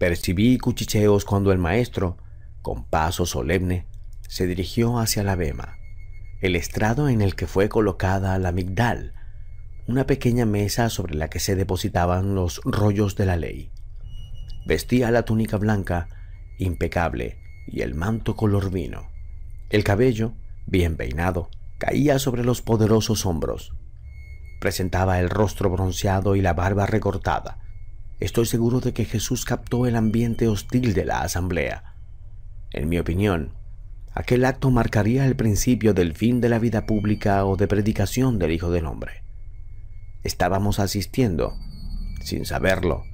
Percibí cuchicheos cuando el maestro, con paso solemne, se dirigió hacia la bema, el estrado en el que fue colocada la migdal, una pequeña mesa sobre la que se depositaban los rollos de la ley. Vestía la túnica blanca, impecable, y el manto color vino. El cabello, bien peinado, caía sobre los poderosos hombros. Presentaba el rostro bronceado y la barba recortada. Estoy seguro de que Jesús captó el ambiente hostil de la asamblea. En mi opinión, aquel acto marcaría el principio del fin de la vida pública o de predicación del Hijo del Hombre. Estábamos asistiendo, sin saberlo,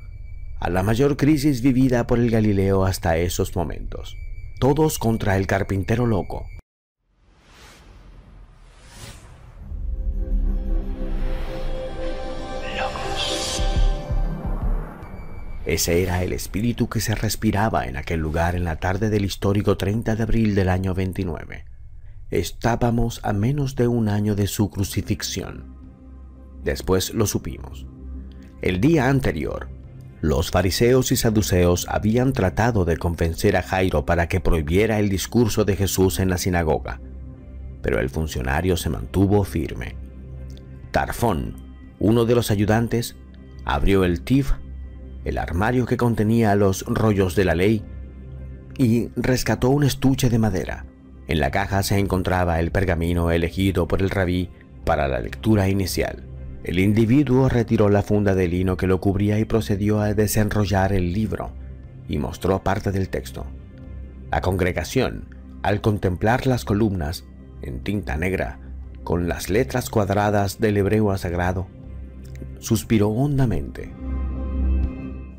a la mayor crisis vivida por el Galileo hasta esos momentos. Todos contra el carpintero loco. Ese era el espíritu que se respiraba en aquel lugar en la tarde del histórico 30 de abril del año 29. Estábamos a menos de un año de su crucifixión. Después lo supimos. El día anterior, los fariseos y saduceos habían tratado de convencer a Jairo para que prohibiera el discurso de Jesús en la sinagoga, pero el funcionario se mantuvo firme. Tarfón, uno de los ayudantes, abrió el tif, el armario que contenía los rollos de la ley, y rescató un estuche de madera. En la caja se encontraba el pergamino elegido por el rabí para la lectura inicial. El individuo retiró la funda de lino que lo cubría y procedió a desenrollar el libro, y mostró parte del texto. La congregación, al contemplar las columnas, en tinta negra, con las letras cuadradas del hebreo sagrado, suspiró hondamente.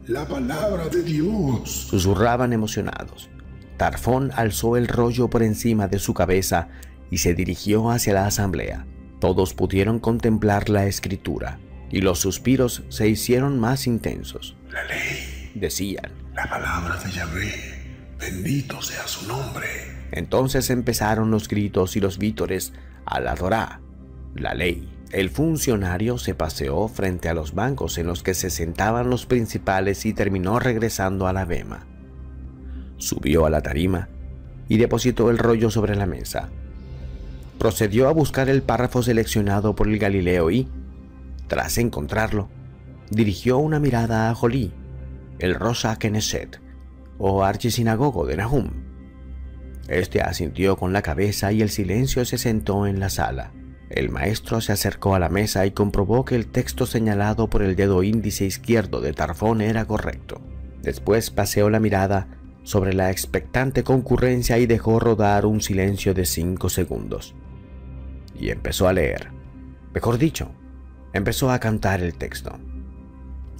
La palabra de Dios, susurraban emocionados. Tarfón alzó el rollo por encima de su cabeza y se dirigió hacia la asamblea. Todos pudieron contemplar la escritura, y los suspiros se hicieron más intensos. La ley, decían, la palabra de Yahvé, bendito sea su nombre. Entonces empezaron los gritos y los vítores a la Torá, la ley. El funcionario se paseó frente a los bancos en los que se sentaban los principales y terminó regresando a la bema. Subió a la tarima y depositó el rollo sobre la mesa. Procedió a buscar el párrafo seleccionado por el Galileo y, tras encontrarlo, dirigió una mirada a Jolí, el Rosh Knesset, o archisinagogo de Nahum. Este asintió con la cabeza y el silencio se sentó en la sala. El maestro se acercó a la mesa y comprobó que el texto señalado por el dedo índice izquierdo de Tarfón era correcto. Después paseó la mirada sobre la expectante concurrencia y dejó rodar un silencio de 5 segundos. Y empezó a leer. Mejor dicho, empezó a cantar el texto.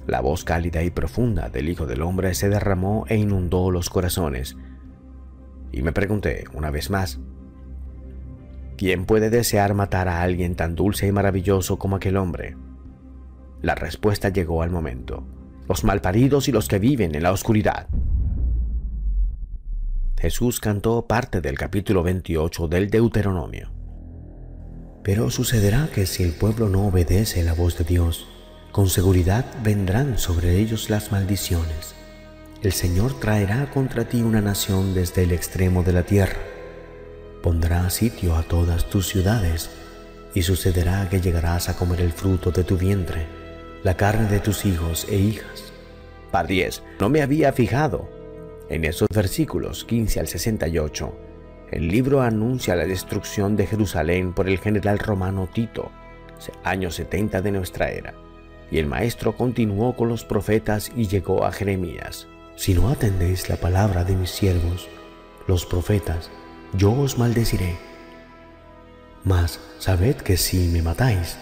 La voz cálida y profunda del Hijo del Hombre se derramó e inundó los corazones. Y me pregunté una vez más, ¿quién puede desear matar a alguien tan dulce y maravilloso como aquel hombre? La respuesta llegó al momento. Los malparidos y los que viven en la oscuridad. Jesús cantó parte del capítulo 28 del Deuteronomio. Pero sucederá que si el pueblo no obedece la voz de Dios, con seguridad vendrán sobre ellos las maldiciones. El Señor traerá contra ti una nación desde el extremo de la tierra. Pondrá sitio a todas tus ciudades, y sucederá que llegarás a comer el fruto de tu vientre, la carne de tus hijos e hijas. Par 10. No me había fijado. En esos versículos 15 al 68, el libro anuncia la destrucción de Jerusalén por el general romano Tito, año 70 de nuestra era, y el maestro continuó con los profetas y llegó a Jeremías. Si no atendéis la palabra de mis siervos, los profetas, yo os maldeciré. Mas sabed que si me matáis,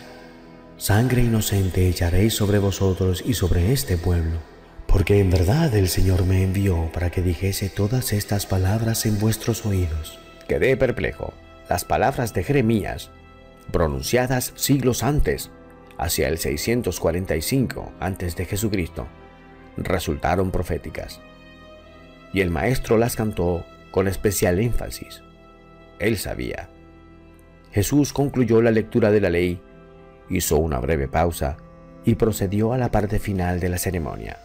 sangre inocente echaréis sobre vosotros y sobre este pueblo, porque en verdad el Señor me envió para que dijese todas estas palabras en vuestros oídos. Quedé perplejo. Las palabras de Jeremías, pronunciadas siglos antes, hacia el 645 antes de Jesucristo, resultaron proféticas, y el maestro las cantó con especial énfasis. Él sabía. Jesús concluyó la lectura de la ley, hizo una breve pausa y procedió a la parte final de la ceremonia.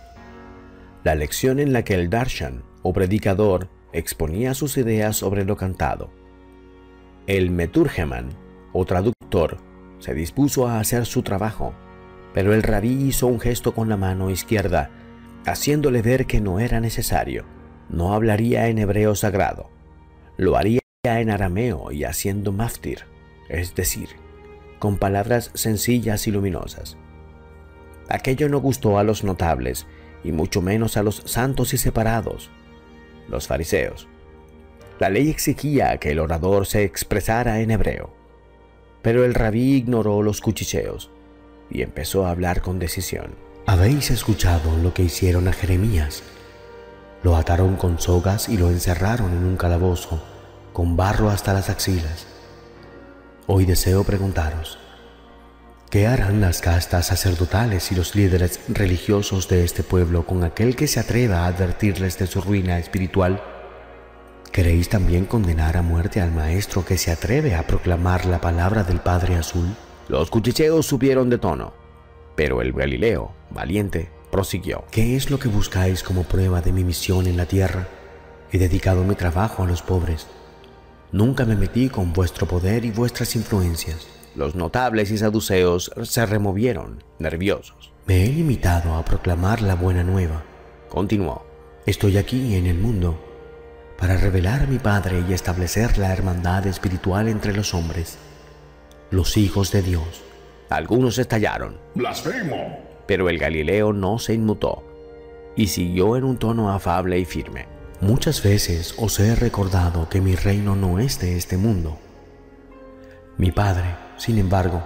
la lección en la que el darshan o predicador exponía sus ideas sobre lo cantado. El meturgeman o traductor se dispuso a hacer su trabajo, pero el rabí hizo un gesto con la mano izquierda, haciéndole ver que no era necesario. No hablaría en hebreo sagrado, lo haría en arameo y haciendo maftir, es decir, con palabras sencillas y luminosas. Aquello no gustó a los notables y mucho menos a los santos y separados, los fariseos. La ley exigía que el orador se expresara en hebreo, pero el rabí ignoró los cuchicheos y empezó a hablar con decisión. Habéis escuchado lo que hicieron a Jeremías. Lo ataron con sogas y lo encerraron en un calabozo, con barro hasta las axilas. Hoy deseo preguntaros, ¿qué harán las castas sacerdotales y los líderes religiosos de este pueblo con aquel que se atreva a advertirles de su ruina espiritual? ¿Queréis también condenar a muerte al maestro que se atreve a proclamar la palabra del Padre Azul? Los cuchicheos subieron de tono, pero el Galileo, valiente, prosiguió. ¿Qué es lo que buscáis como prueba de mi misión en la tierra? He dedicado mi trabajo a los pobres. Nunca me metí con vuestro poder y vuestras influencias. Los notables y saduceos se removieron, nerviosos. Me he limitado a proclamar la buena nueva. Continuó. Estoy aquí en el mundo para revelar a mi Padre y establecer la hermandad espiritual entre los hombres, los hijos de Dios. Algunos estallaron. ¡Blasfemo! Pero el Galileo no se inmutó y siguió en un tono afable y firme. Muchas veces os he recordado que mi reino no es de este mundo. Mi Padre, sin embargo,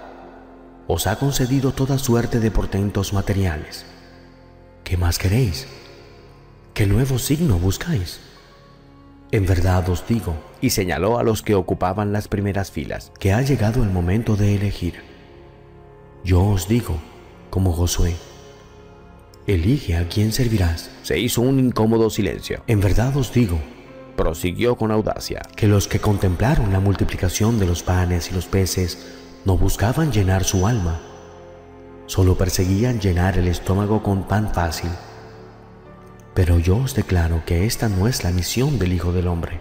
os ha concedido toda suerte de portentos materiales. ¿Qué más queréis? ¿Qué nuevo signo buscáis? En verdad os digo, y señaló a los que ocupaban las primeras filas, que ha llegado el momento de elegir. Yo os digo, como Josué, elige a quién servirás. Se hizo un incómodo silencio. En verdad os digo, prosiguió con audacia, que los que contemplaron la multiplicación de los panes y los peces no buscaban llenar su alma, solo perseguían llenar el estómago con pan fácil. Pero yo os declaro que esta no es la misión del Hijo del Hombre.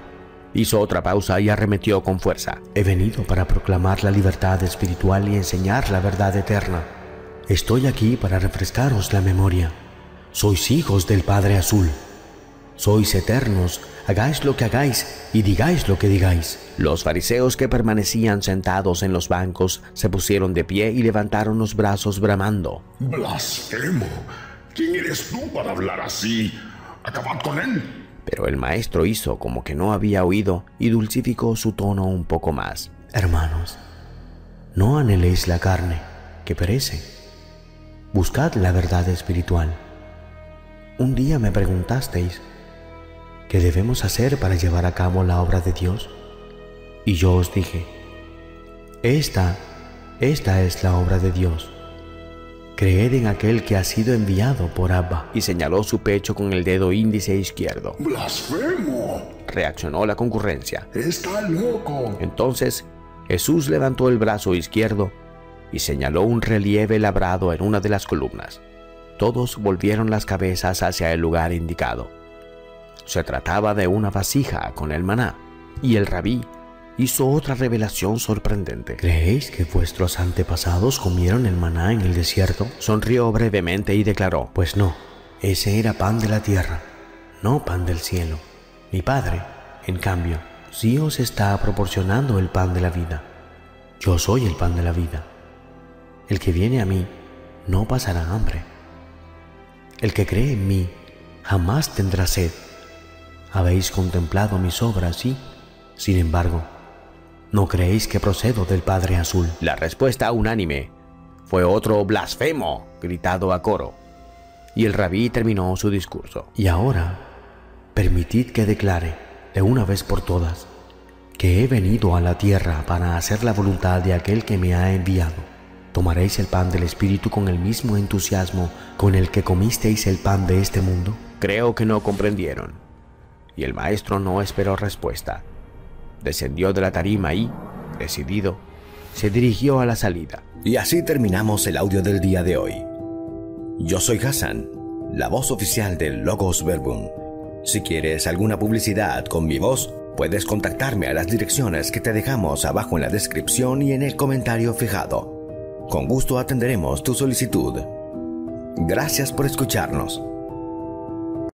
Hizo otra pausa y arremetió con fuerza. He venido para proclamar la libertad espiritual y enseñar la verdad eterna. Estoy aquí para refrescaros la memoria. Sois hijos del Padre Azul. Sois eternos, hagáis lo que hagáis y digáis lo que digáis. Los fariseos que permanecían sentados en los bancos se pusieron de pie y levantaron los brazos bramando. ¡Blasfemo! ¿Quién eres tú para hablar así? ¡Acabad con él! Pero el maestro hizo como que no había oído y dulcificó su tono un poco más. Hermanos, no anheléis la carne, que perece. Buscad la verdad espiritual. Un día me preguntasteis, ¿qué debemos hacer para llevar a cabo la obra de Dios? Y yo os dije, esta es la obra de Dios. Creed en aquel que ha sido enviado por Abba. Y señaló su pecho con el dedo índice izquierdo. ¡Blasfemo! Reaccionó la concurrencia. ¡Está loco! Entonces Jesús levantó el brazo izquierdo y señaló un relieve labrado en una de las columnas. Todos volvieron las cabezas hacia el lugar indicado. Se trataba de una vasija con el maná, y el rabí hizo otra revelación sorprendente. ¿Creéis que vuestros antepasados comieron el maná en el desierto? Sonrió brevemente y declaró, pues no, ese era pan de la tierra, no pan del cielo. Mi Padre, en cambio, sí os está proporcionando el pan de la vida. Yo soy el pan de la vida. El que viene a mí no pasará hambre. El que cree en mí jamás tendrá sed. Habéis contemplado mis obras y, sin embargo, ¿no creéis que procedo del Padre Azul? La respuesta unánime fue otro blasfemo gritado a coro, y el rabí terminó su discurso. Y ahora, permitid que declare, de una vez por todas, que he venido a la tierra para hacer la voluntad de aquel que me ha enviado. ¿Tomaréis el pan del Espíritu con el mismo entusiasmo con el que comisteis el pan de este mundo? Creo que no comprendieron, y el maestro no esperó respuesta. Descendió de la tarima y, decidido, se dirigió a la salida. Y así terminamos el audio del día de hoy. Yo soy Hassan, la voz oficial del Logos Verbum. Si quieres alguna publicidad con mi voz, puedes contactarme a las direcciones que te dejamos abajo en la descripción y en el comentario fijado. Con gusto atenderemos tu solicitud. Gracias por escucharnos.